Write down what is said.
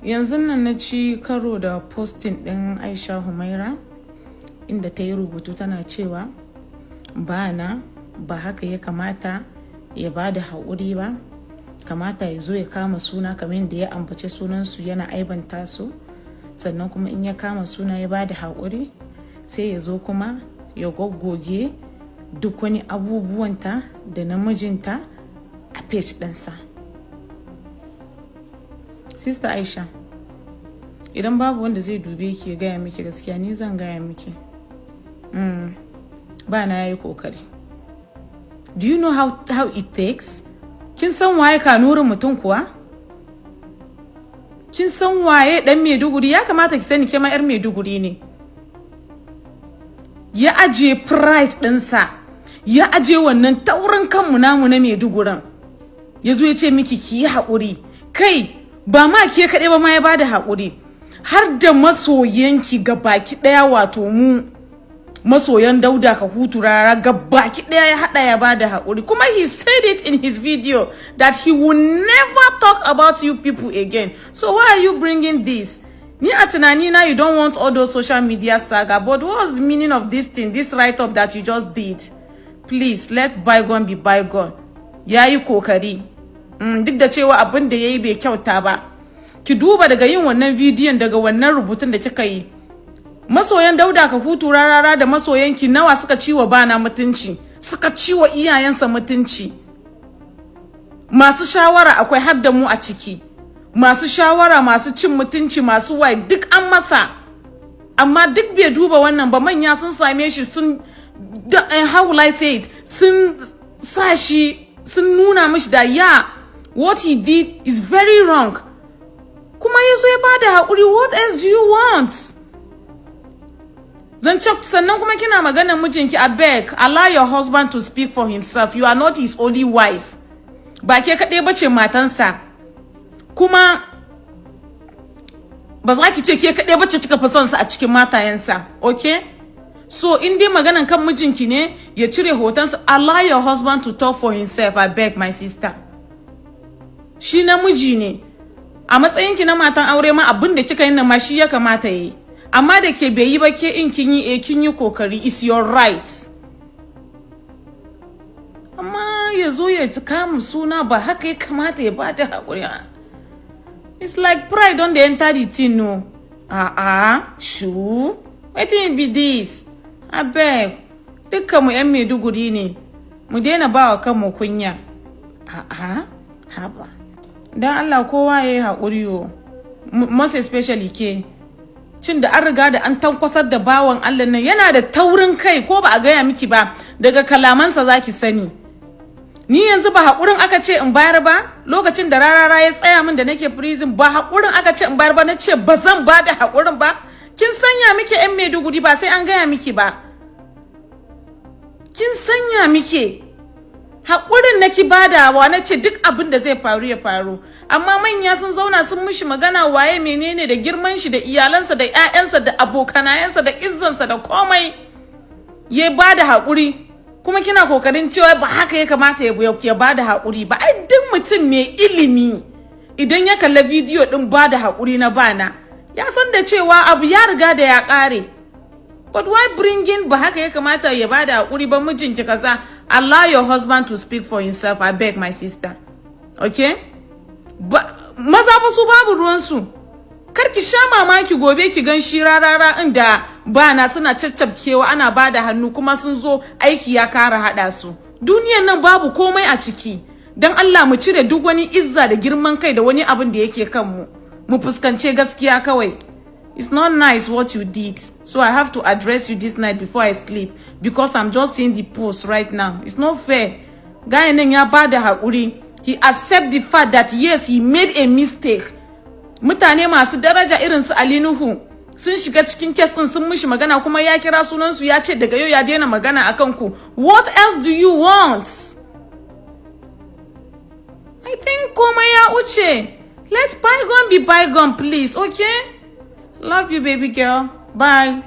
yanzu nan na ci karo da posting din Aisha Humaira inda ta yi rubutu tana cewa bana ba haka ya kamata ya bada haƙuri ba, kamata ya zo ya kama suna kamar da ya ambace sunansu yana aibanta su, sannan kuma in ya kama suna ya bada haƙuri sai ya zo kuma ya goggoge duk wani abubuwanta da namijinta a page ɗinsa. Sister Aisha, idan babu wanda zai dube ki ya gaya miki gaskiya, ni zan gaya miki. Bana yayi kokari. Do you know how it takes? Kin san waye kanurin mutum kuwa? Kin san waye dan Maiduguri? Ya kamata ki sani ke ma yar Maiduguri ne. Ya aje pride ɗinsa, ya aje wannan taurin kanmu namu na Maiduguran. Yazo ya ce miki ki yi haƙuri. Kai ba ma ke kaɗai ba ma ya bada haƙuri. Har da masoyanki gabaki ɗaya, wato mu masoyan Dauda ka hutu rara gabaki ɗaya ya haɗa ya bada haƙuri. Kuma he said it in his video that he will never talk about you people again. So why are you bringing this? Ni a tunanina you don't want all those social media saga, but what's the meaning of this thing, this write-up that you just did? Please let bygone be bygone. Yayi kokari. Duk da cewa abin da yayi bai kyauta ba. Ki duba daga yin wannan bidiyon, daga wannan rubutun da kika yi. Masoyan Dauda ka hutu rarara da masoyanki nawa suka ciwa bana mutunci, suka ciwa iyayensa mutunci. Masu shawara akwai har da mu a ciki. Masu shawara, masu cin mutunci, masu wai duk an masa. Amma duk bai duba wannan ba, manya sun same shi sun, how will I say it, sun sa shi, sun nuna mishi da what he did is very wrong. Kuma yazo ya bada haƙuri, what else do you want? Sannan kuma kina maganar mijinki, abeg, allow your husband to speak for himself. You are not his only wife. Ba ke kaɗai bace matansa. Kuma ba za ki ce ke kaɗai bace kika fi son sa a cikin matayensa, okay? So in dai maganan kan mijinki ne ya cire hotonsa, allow your husband to talk for himself, I beg my sister. Shi namiji ne. A matsayinki na matan aure ma abin da kika yi nan ma shi ya kamata yi. Amma da ke bai yi ba, ke in kin yi kin yi kokari, is your right. Amma ya zo ya kama suna ba haka ya kamata ya bada haƙuri. It's like pride don dey enter the thing, no. Shoo. Wetin be this? Abeg, dukkan mu yan Maiduguri ne. Mu daina bawa kanmu kunya. Haba. Dan Allah kowa yayi haƙuri yo. Most especially ke. Cin da an riga da an tankwasar da bawan Allah nan, yana da taurin kai, ko ba a gaya miki ba, daga kalamansa zaki sani. Ni yanzu ba haƙurin aka ce in bayar ba, lokacin da rarara ya tsaya min da nake prison, ba haƙurin aka ce in bayar ba, nace ba zan ba da haƙurin ba. Kin sanya miki ƴan Maiduguri, ba sai an gaya miki ba. Kin sanya miki haƙurin naki badawa, nace duk abin da zai faru ya faru. Amma manya sun zauna sun mishi magana waye menene da girman shi da iyalansa da ƴaƴansa da abokanayensa da izzansa da komai. Ya bada haƙuri. Kuma kina kokarin cewa ba haka ya kamata ya bada haƙuri ba. Ai duk mutum mai ilimi idan ya kalla bidiyo din bada haƙuri na bana, ya san da cewa abu ya riga da ya ƙare. But why bringing ba haka ya kamata ya bada haƙuri ba, mijinki kaza? Allow your husband to speak for himself, I beg my sister. Okay? Maza ba su babu ruwansu. Kar ki sha mamaki gobe ki gan shi rarara inda bana suna caccabkewa ana bada hannu kuma sun zo aiki ya kara hada su. Duniyan nan babu komai a ciki. Dan Allah mu cire duk wani izza da girman kai da wani abin da yake kanmu. Mu fuskance gaskiya kawai. It's not nice what you did. So I have to address you this night before I sleep, because I'm just seeing the post right now. It's not fair. Guy nan ya bada haƙuri. He accept the fact that yes, he made a mistake. Mutane masu daraja irin su Ali Nuhu sun shiga cikin case din, sun mishi magana kuma ya kira sunan su ya ce daga yau ya daina magana akan ku. What else do you want? I think komai ya wuce. Let bygone be bygone, please, okay? Love you, baby girl. Bye.